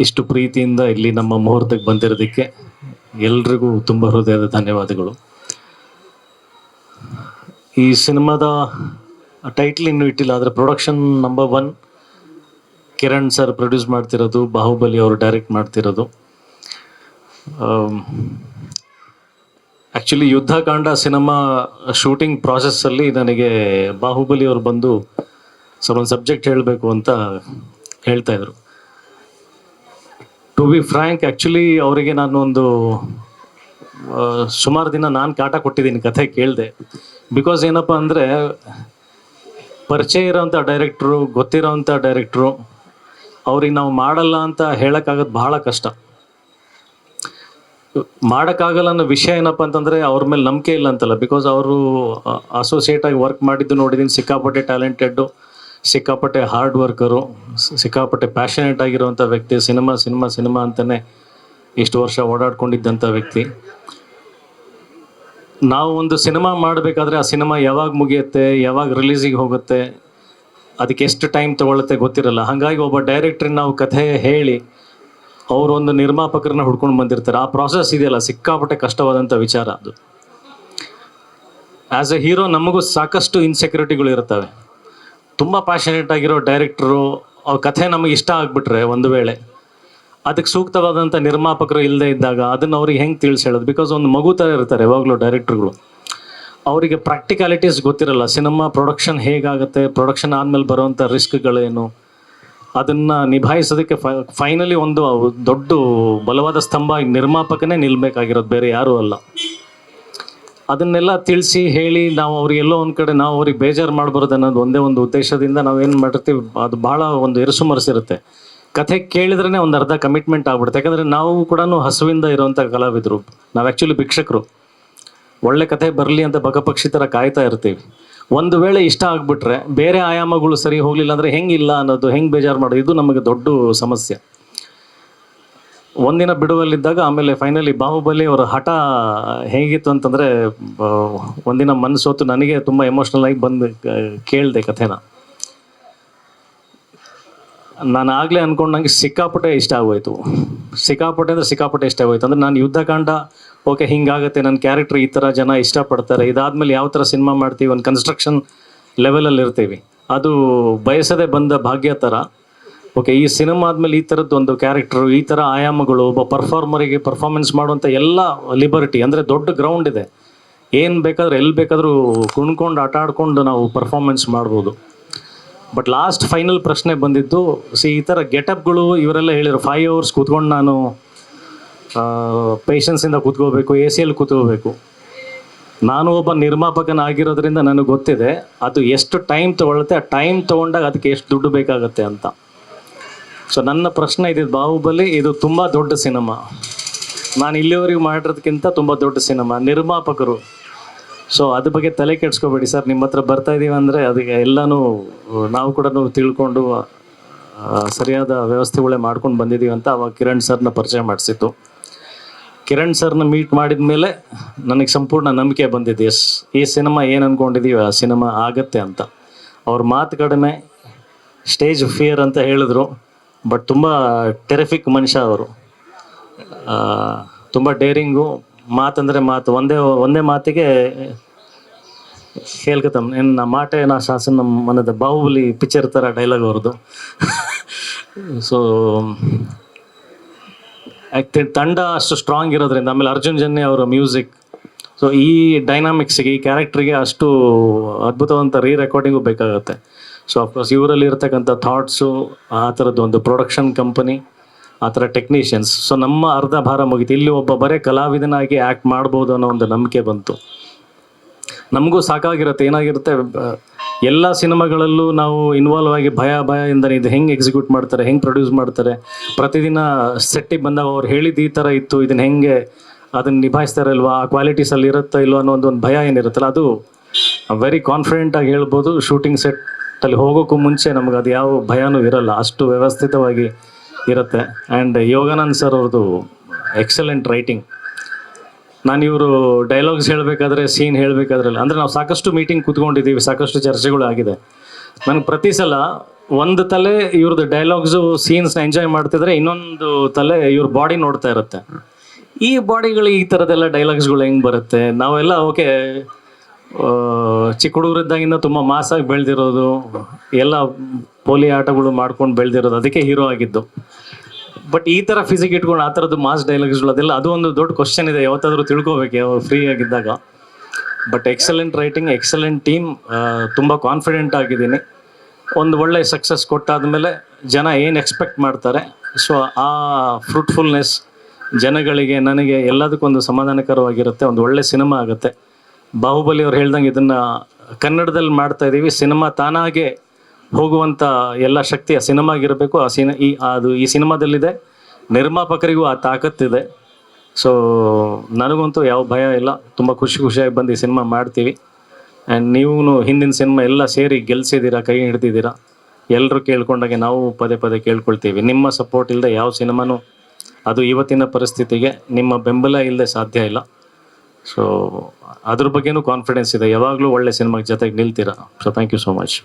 ಇಷ್ಟು ಪ್ರೀತಿಯಿಂದ ಇಲ್ಲಿ ನಮ್ಮ ಮುಹೂರ್ತಕ್ಕೆ ಬಂದಿರೋದಕ್ಕೆ ಎಲ್ರಿಗೂ ತುಂಬ ಹೃದಯದ ಧನ್ಯವಾದಗಳು. ಈ ಸಿನಿಮಾದ ಟೈಟ್ಲ್ ಇನ್ನೂ ಇಟ್ಟಿಲ್ಲ, ಆದರೆ production number 1 Kiran sir produce ಮಾಡ್ತಿರೋದು, ಬಾಹುಬಲಿ ಅವರು ಡೈರೆಕ್ಟ್ ಮಾಡ್ತಿರೋದು. ಆ್ಯಕ್ಚುಲಿ ಯುದ್ಧಕಾಂಡ ಸಿನಿಮಾ ಶೂಟಿಂಗ್ ಪ್ರಾಸೆಸ್ಸಲ್ಲಿ ನನಗೆ ಬಾಹುಬಲಿ ಅವರು ಬಂದು ಒಂದು ಸಬ್ಜೆಕ್ಟ್ ಹೇಳಬೇಕು ಅಂತ ಹೇಳ್ತಾಯಿದ್ರು. ಟು ಬಿ ಫ್ರ್ಯಾಂಕ್, ಆ್ಯಕ್ಚುಲಿ ಅವರಿಗೆ ನಾನು ಒಂದು ಸುಮಾರು ದಿನ ನಾನು ಕಾಟ ಕೊಟ್ಟಿದ್ದೀನಿ, ಕಥೆ ಕೇಳಿದೆ. ಬಿಕಾಸ್ ಏನಪ್ಪ ಅಂದರೆ, ಪರಿಚಯ ಇರೋವಂಥ ಡೈರೆಕ್ಟ್ರು, ಗೊತ್ತಿರೋವಂಥ ಡೈರೆಕ್ಟ್ರು, ಅವ್ರಿಗೆ ನಾವು ಮಾಡಲ್ಲ ಅಂತ ಹೇಳೋಕ್ಕಾಗೋದು ಬಹಳ ಕಷ್ಟ. ಮಾಡೋಕ್ಕಾಗಲ್ಲ ಅನ್ನೋ ವಿಷಯ ಏನಪ್ಪ ಅಂತಂದರೆ ಅವ್ರ ಮೇಲೆ ನಂಬಿಕೆ ಇಲ್ಲ ಅಂತಲ್ಲ, ಬಿಕಾಸ್ ಅವರು ಅಸೋಸಿಯೇಟಾಗಿ ವರ್ಕ್ ಮಾಡಿದ್ದು ನೋಡಿದ್ದೀನಿ. ಸಿಕ್ಕಾಪಟ್ಟೆ ಟ್ಯಾಲೆಂಟೆಡ್ಡು, ಸಿಕ್ಕಾಪಟ್ಟೆ ಹಾರ್ಡ್ ವರ್ಕರು, ಸಿಕ್ಕಾಪಟ್ಟೆ ಪ್ಯಾಷನೇಟ್ ಆಗಿರುವಂಥ ವ್ಯಕ್ತಿ. ಸಿನಿಮಾ ಅಂತಲೇ ಇಷ್ಟು ವರ್ಷ ಓಡಾಡ್ಕೊಂಡಿದ್ದಂಥ ವ್ಯಕ್ತಿ. ನಾವು ಒಂದು ಸಿನಿಮಾ ಮಾಡಬೇಕಾದ್ರೆ ಆ ಸಿನಿಮಾ ಯಾವಾಗ ಮುಗಿಯುತ್ತೆ, ಯಾವಾಗ ರಿಲೀಸಿಗೆ ಹೋಗುತ್ತೆ, ಅದಕ್ಕೆ ಎಷ್ಟು ಟೈಮ್ ತೊಗೊಳುತ್ತೆ ಗೊತ್ತಿರಲ್ಲ. ಹಾಗಾಗಿ ಒಬ್ಬ ಡೈರೆಕ್ಟ್ರಿಗೆ ನಾವು ಕಥೆ ಹೇಳಿ ಅವರೊಂದು ನಿರ್ಮಾಪಕರನ್ನ ಹುಡ್ಕೊಂಡು ಬಂದಿರ್ತಾರೆ. ಆ ಪ್ರಾಸೆಸ್ ಇದೆಯಲ್ಲ, ಸಿಕ್ಕಾಪಟ್ಟೆ ಕಷ್ಟವಾದಂಥ ವಿಚಾರ ಅದು. ಆ್ಯಸ್ ಎ ಹೀರೋ ನಮಗೂ ಸಾಕಷ್ಟು ಇನ್ಸೆಕ್ಯೂರಿಟಿಗಳು ಇರ್ತವೆ. ತುಂಬ ಪ್ಯಾಷನೇಟ್ ಆಗಿರೋ ಡೈರೆಕ್ಟ್ರು ಅವ್ರ ಕಥೆ ನಮಗೆ ಇಷ್ಟ ಆಗಿಬಿಟ್ರೆ, ಒಂದು ವೇಳೆ ಅದಕ್ಕೆ ಸೂಕ್ತವಾದಂಥ ನಿರ್ಮಾಪಕರು ಇಲ್ಲದೆ ಇದ್ದಾಗ ಅದನ್ನು ಅವ್ರಿಗೆ ಹೆಂಗೆ ತಿಳಿಸಿ ಹೇಳೋದು? ಬಿಕಾಸ್ ಒಂದು ಮಗು ಥರ ಇರ್ತಾರೆ ಯಾವಾಗಲೂ ಡೈರೆಕ್ಟ್ರುಗಳು. ಅವರಿಗೆ ಪ್ರಾಕ್ಟಿಕಾಲಿಟೀಸ್ ಗೊತ್ತಿರಲ್ಲ. ಸಿನಿಮಾ ಪ್ರೊಡಕ್ಷನ್ ಹೇಗಾಗುತ್ತೆ, ಪ್ರೊಡಕ್ಷನ್ ಆದಮೇಲೆ ಬರುವಂಥ ರಿಸ್ಕ್ಗಳೇನು, ಅದನ್ನು ನಿಭಾಯಿಸೋದಕ್ಕೆ ಫೈನಲಿ ಒಂದು ದೊಡ್ಡ ಬಲವಾದ ಸ್ತಂಭ ನಿರ್ಮಾಪಕನೇ ನಿಲ್ಲಬೇಕಾಗಿರೋದು, ಬೇರೆ ಯಾರೂ ಅಲ್ಲ. ಅದನ್ನೆಲ್ಲ ತಿಳಿಸಿ ಹೇಳಿ ನಾವು ಅವ್ರಿಗೆಲ್ಲೋ ಒಂದು ಕಡೆ ನಾವು ಅವ್ರಿಗೆ ಬೇಜಾರು ಮಾಡಬಾರ್ದು ಅನ್ನೋದು ಒಂದೇ ಒಂದು ಉದ್ದೇಶದಿಂದ ನಾವೇನು ಮಾಡಿರ್ತೀವಿ, ಅದು ಭಾಳ ಒಂದು ಇರುಸುಮರಸಿರುತ್ತೆ. ಕಥೆ ಕೇಳಿದ್ರೇ ಒಂದು ಅರ್ಧ ಕಮಿಟ್ಮೆಂಟ್ ಆಗ್ಬಿಡುತ್ತೆ. ಯಾಕಂದರೆ ನಾವು ಕೂಡ ಹಸುವಿಂದ ಇರೋವಂಥ ಕಲಾವಿದರು. ನಾವು ಆ್ಯಕ್ಚುಲಿ ಭಿಕ್ಷಕರು. ಒಳ್ಳೆ ಕಥೆ ಬರಲಿ ಅಂತ ಬಕಪಕ್ಷಿ ಥರ ಕಾಯ್ತಾ ಇರ್ತೀವಿ. ಒಂದು ವೇಳೆ ಇಷ್ಟ ಆಗಿಬಿಟ್ರೆ ಬೇರೆ ಆಯಾಮಗಳು ಸರಿ ಹೋಗಲಿಲ್ಲ ಅಂದರೆ ಹೆಂಗಿಲ್ಲ ಅನ್ನೋದು, ಹೆಂಗೆ ಬೇಜಾರು ಮಾಡೋದು, ಇದು ನಮಗೆ ದೊಡ್ಡ ಸಮಸ್ಯೆ. ಒಂದಿನ ಬಿಡುವಲ್ಲಿದ್ದಾಗ ಆಮೇಲೆ ಫೈನಲಿ ಬಾಹುಬಲಿ ಅವರ ಹಠ ಹೇಗಿತ್ತು ಅಂತಂದರೆ, ಒಂದಿನ ಮನಸ್ಸೋತು ನನಗೆ ತುಂಬ ಎಮೋಷ್ನಲ್ ಆಗಿ ಬಂದು ಕೇಳಿದೆ ಕಥೆನ. ನಾನು ಆಗಲೇ ಅಂದ್ಕೊಂಡಂಗೆ ಸಿಕ್ಕಾಪಟ್ಟೆ ಇಷ್ಟ ಆಗೋಯ್ತು. ಸಿಕ್ಕಾಪಟ್ಟೆ ಇಷ್ಟ ಆಗೋಯ್ತು. ಅಂದರೆ ನಾನು ಯುದ್ಧಕಾಂಡ ಓಕೆ ಹಿಂಗಾಗುತ್ತೆ, ನನ್ನ ಕ್ಯಾರೆಕ್ಟರ್ ಈ ಥರ ಜನ ಇಷ್ಟಪಡ್ತಾರೆ, ಇದಾದಮೇಲೆ ಯಾವ ಥರ ಸಿನಿಮಾ ಮಾಡ್ತೀವಿ, ಒಂದು ಕನ್ಸ್ಟ್ರಕ್ಷನ್ ಲೆವೆಲಲ್ಲಿ ಇರ್ತೀವಿ, ಅದು ಬಯಸದೆ ಬಂದ ಭಾಗ್ಯ ಥರ. ಓಕೆ, ಈ ಸಿನಿಮಾ ಆದಮೇಲೆ ಈ ಥರದ್ದು ಒಂದು ಕ್ಯಾರೆಕ್ಟ್ರು, ಈ ಥರ ಆಯಾಮಗಳು, ಒಬ್ಬ ಪರ್ಫಾರ್ಮರಿಗೆ ಪರ್ಫಾರ್ಮೆನ್ಸ್ ಮಾಡುವಂಥ ಎಲ್ಲ ಲಿಬರ್ಟಿ, ಅಂದರೆ ದೊಡ್ಡ ಗ್ರೌಂಡ್ ಇದೆ, ಏನು ಬೇಕಾದರೂ ಎಲ್ಲಿ ಬೇಕಾದರೂ ಕುಣ್ಕೊಂಡು ಆಟ ಆಡ್ಕೊಂಡು ನಾವು ಪರ್ಫಾರ್ಮೆನ್ಸ್ ಮಾಡ್ಬೋದು. ಬಟ್ ಲಾಸ್ಟ್ ಫೈನಲ್ ಪ್ರಶ್ನೆ ಬಂದಿದ್ದು, ಈ ಥರ ಗೆಟಪ್ಗಳು ಇವರೆಲ್ಲ ಹೇಳಿದ್ರು 5 hours ಕೂತ್ಕೊಂಡು ನಾನು ಪೇಷನ್ಸಿಂದ ಕೂತ್ಕೋಬೇಕು, AC-ಯಲ್ಲಿ ಕೂತ್ಕೋಬೇಕು. ನಾನು ಒಬ್ಬ ನಿರ್ಮಾಪಕನಾಗಿರೋದ್ರಿಂದ ನನಗೆ ಗೊತ್ತಿದೆ ಅದು ಎಷ್ಟು ಟೈಮ್ ತೊಗೊಳುತ್ತೆ, ಆ ಟೈಮ್ ತೊಗೊಂಡಾಗ ಅದಕ್ಕೆ ಎಷ್ಟು ದುಡ್ಡು ಬೇಕಾಗುತ್ತೆ ಅಂತ. ಸೊ ನನ್ನ ಪ್ರಶ್ನೆ ಇದ್ದಿದ್ದು, ಬಾಹುಬಲಿ ಇದು ತುಂಬ ದೊಡ್ಡ ಸಿನಿಮಾ, ನಾನು ಇಲ್ಲಿವರೆಗೂ ಮಾಡಿರೋದಕ್ಕಿಂತ ತುಂಬ ದೊಡ್ಡ ಸಿನಿಮಾ, ನಿರ್ಮಾಪಕರು. ಸೊ ಅದ್ರ ಬಗ್ಗೆ ತಲೆ ಕೆಡ್ಸ್ಕೊಬೇಡಿ ಸರ್, ನಿಮ್ಮ ಹತ್ರ ಬರ್ತಾಯಿದ್ದೀವಿ ಅಂದರೆ ಅದಕ್ಕೆ ಎಲ್ಲನೂ ನಾವು ಕೂಡ ತಿಳ್ಕೊಂಡು ಸರಿಯಾದ ವ್ಯವಸ್ಥೆಗಳೇ ಮಾಡ್ಕೊಂಡು ಬಂದಿದ್ದೀವಿ ಅಂತ ಅವಾಗ ಕಿರಣ್ ಸರ್ನ ಪರಿಚಯ ಮಾಡಿಸಿತ್ತು. ಕಿರಣ್ ಸರ್ನ ಮೀಟ್ ಮಾಡಿದ ಮೇಲೆ ನನಗೆ ಸಂಪೂರ್ಣ ನಂಬಿಕೆ ಬಂದಿದೆ, ಈ ಸಿನಿಮಾ ಏನು ಅಂದ್ಕೊಂಡಿದ್ದೀವಿ ಆ ಸಿನಿಮಾ ಆಗತ್ತೆ ಅಂತ. ಅವ್ರ ಮಾತು ಕಡಿಮೆ, ಸ್ಟೇಜ್ ಫಿಯರ್ ಅಂತ ಹೇಳಿದ್ರು, ಬಟ್ ತುಂಬ ಟೆರಿಫಿಕ್ ಮನುಷ್ಯ ಅವರು. ತುಂಬ ಡೇರಿಂಗು, ಮಾತಂದರೆ ಮಾತು, ಒಂದೇ ಮಾತಿಗೆ ಹೇಳ್ಕತ್ತಮ್ಮ ಏನು ಮಾಟೆ ನಾ ಶಾಸನ ಮನದ, ಬಾಹುಬಲಿ ಪಿಕ್ಚರ್ ಥರ ಡೈಲಾಗ್ ಅವ್ರದ್ದು. ಸೊ ತಂಡ ಅಷ್ಟು ಸ್ಟ್ರಾಂಗ್ ಇರೋದ್ರಿಂದ, ಆಮೇಲೆ ಅರ್ಜುನ್ ಜನ್ಯ ಅವರ ಮ್ಯೂಸಿಕ್, ಸೊ ಈ ಡೈನಾಮಿಕ್ಸಿಗೆ, ಈ ಕ್ಯಾರೆಕ್ಟ್ರಿಗೆ ಅಷ್ಟು ಅದ್ಭುತವಂತ ರೆಕಾರ್ಡಿಂಗು ಬೇಕಾಗುತ್ತೆ. ಸೊ ಅಫ್ಕೋರ್ಸ್ ಇವರಲ್ಲಿ ಇರ್ತಕ್ಕಂಥ ಥಾಟ್ಸು, ಆ ಥರದ್ದು ಒಂದು ಪ್ರೊಡಕ್ಷನ್ ಕಂಪನಿ, ಆ ಥರ ಟೆಕ್ನಿಷಿಯನ್ಸ್. ಸೊ ನಮ್ಮ ಅರ್ಧ ಭಾರ ಮುಗೀತು. ಇಲ್ಲಿ ಒಬ್ಬ ಬರೀ ಕಲಾವಿದನಾಗಿ ಆ್ಯಕ್ಟ್ ಮಾಡ್ಬೋದು ಅನ್ನೋ ಒಂದು ನಂಬಿಕೆ ಬಂತು. ನಮಗೂ ಸಾಕಾಗಿರುತ್ತೆ. ಏನಾಗಿರುತ್ತೆ, ಎಲ್ಲ ಸಿನಿಮಾಗಳಲ್ಲೂ ನಾವು ಇನ್ವಾಲ್ವ್ ಆಗಿ ಭಯದಿಂದ ಇದು ಹೆಂಗೆ ಎಕ್ಸಿಕ್ಯೂಟ್ ಮಾಡ್ತಾರೆ, ಹೆಂಗೆ ಪ್ರೊಡ್ಯೂಸ್ ಮಾಡ್ತಾರೆ, ಪ್ರತಿದಿನ ಸೆಟ್ಟಿಗೆ ಬಂದಾಗ ಅವ್ರು ಹೇಳಿದ್ದು ಈ ಥರ ಇತ್ತು, ಇದನ್ನು ಹೆಂಗೆ ಅದನ್ನು ನಿಭಾಯಿಸ್ತಾರಲ್ವಾ, ಆ ಕ್ವಾಲಿಟೀಸಲ್ಲಿ ಇರುತ್ತೋ ಇಲ್ವೋ ಅನ್ನೋ ಒಂದು ಭಯ ಏನಿರುತ್ತಲ್ಲ, ಅದು ವೆರಿ ಕಾನ್ಫಿಡೆಂಟಾಗಿ ಹೇಳ್ಬೋದು. ಶೂಟಿಂಗ್ ಸೆಟ್ಟಲ್ಲಿ ಹೋಗೋಕ್ಕೂ ಮುಂಚೆ ನಮಗೆ ಅದು ಯಾವ ಭಯನೂ ಇರಲ್ಲ, ಅಷ್ಟು ವ್ಯವಸ್ಥಿತವಾಗಿ ಇರುತ್ತೆ. ಆ್ಯಂಡ್ ಯೋಗಾನಂದ್ ಸರ್ ಅವ್ರದ್ದು ಎಕ್ಸಲೆಂಟ್ ರೈಟಿಂಗ್. ನಾನು ಇವರು ಡೈಲಾಗ್ಸ್ ಹೇಳಬೇಕಾದ್ರೆ, ಸೀನ್ ಹೇಳಬೇಕಾದ್ರೆ, ಅಂದರೆ ನಾವು ಸಾಕಷ್ಟು ಮೀಟಿಂಗ್ ಕೂತ್ಕೊಂಡಿದ್ದೀವಿ, ಸಾಕಷ್ಟು ಚರ್ಚೆಗಳು ಆಗಿದೆ. ನನಗೆ ಪ್ರತಿ ಸಲ ಒಂದು ತಲೆ ಇವ್ರದ್ದು ಡೈಲಾಗ್ಸು ಸೀನ್ಸ್ನ ಎಂಜಾಯ್ ಮಾಡ್ತಿದ್ರೆ, ಇನ್ನೊಂದು ತಲೆ ಇವ್ರ ಬಾಡಿ ನೋಡ್ತಾ ಇರುತ್ತೆ. ಈ ಬಾಡಿಗಳು ಈ ಥರದ್ದೆಲ್ಲ ಡೈಲಾಗ್ಸ್ಗಳು ಹೆಂಗೆ ಬರುತ್ತೆ? ನಾವೆಲ್ಲ ಓಕೆ ಚಿಕ್ಕ ಹುಡುಗರಿದ್ದಾಗಿಂದ ತುಂಬ ಮಾಸಾಗಿ ಬೆಳೆದಿರೋದು, ಎಲ್ಲ ಪೋಲಿ ಆಟಗಳು ಮಾಡ್ಕೊಂಡು ಬೆಳೆದಿರೋದು, ಅದಕ್ಕೆ ಹೀರೋ ಆಗಿದ್ದು. ಬಟ್ ಈ ಥರ ಫಿಸಿಕ್ ಇಟ್ಕೊಂಡು ಆ ಥರದ್ದು ಮಾಸ್ ಡೈಲಾಗ್ಸ್ಗಳು ಅದೆಲ್ಲ, ಅದು ಒಂದು ದೊಡ್ಡ ಕ್ವಶನ್ ಇದೆ. ಯಾವತ್ತಾದರೂ ತಿಳ್ಕೊಬೇಕು ಫ್ರೀ ಆಗಿದ್ದಾಗ. But excellent writing, excellent team. ತುಂಬ ಕಾನ್ಫಿಡೆಂಟ್ ಆಗಿದ್ದೀನಿ. ಒಂದು ಒಳ್ಳೆ ಸಕ್ಸಸ್ ಕೊಟ್ಟಾದಮೇಲೆ ಜನ ಏನು ಎಕ್ಸ್ಪೆಕ್ಟ್ ಮಾಡ್ತಾರೆ, ಸೊ ಆ ಫ್ರೂಟ್ಫುಲ್ನೆಸ್ ಜನಗಳಿಗೆ, ನನಗೆ ಎಲ್ಲದಕ್ಕೊಂದು ಸಮಾಧಾನಕರವಾಗಿರುತ್ತೆ. ಒಂದು ಒಳ್ಳೆ ಸಿನಿಮಾ ಆಗುತ್ತೆ. ಬಾಹುಬಲಿ ಅವ್ರು ಹೇಳ್ದಂಗೆ ಇದನ್ನು ಕನ್ನಡದಲ್ಲಿ ಮಾಡ್ತಾ ಇದ್ದೀವಿ. ಸಿನಿಮಾ ತಾನಾಗೆ ಹೋಗುವಂಥ ಎಲ್ಲ ಶಕ್ತಿ ಆ ಸಿನಿಮಾಗಿರಬೇಕು. ಈ ಸಿನಿಮಾದಲ್ಲಿದೆ. ನಿರ್ಮಾಪಕರಿಗೂ ಆ ತಾಕತ್ತಿದೆ. ಸೊ ನನಗಂತೂ ಯಾವ ಭಯ ಇಲ್ಲ. ತುಂಬ ಖುಷಿಯಾಗಿ ಬಂದು ಈ ಸಿನಿಮಾ ಮಾಡ್ತೀವಿ. ಆ್ಯಂಡ್ ನೀವು ಹಿಂದಿನ ಸಿನಿಮಾ ಎಲ್ಲ ಸೇರಿ ಗೆಲ್ಸಿದ್ದೀರಾ, ಕೈ ಹಿಡ್ದಿದ್ದೀರಾ. ಎಲ್ಲರೂ ಕೇಳ್ಕೊಂಡಾಗೆ ನಾವು ಪದೇ ಪದೇ ಕೇಳ್ಕೊಳ್ತೀವಿ. ನಿಮ್ಮ ಸಪೋರ್ಟ್ ಇಲ್ಲದೆ ಯಾವ ಸಿನಿಮಾನೂ, ಅದು ಇವತ್ತಿನ ಪರಿಸ್ಥಿತಿಗೆ ನಿಮ್ಮ ಬೆಂಬಲ ಇಲ್ಲದೆ ಸಾಧ್ಯ ಇಲ್ಲ. ಸೊ ಅದ್ರ ಬಗ್ಗೆನೂ ಕಾನ್ಫಿಡೆನ್ಸ್ ಇದೆ. ಯಾವಾಗಲೂ ಒಳ್ಳೆ ಸಿನಿಮಾಗೆ ಜೊತೆಗೆ ನಿಲ್ತೀರಾ. So thank you so much.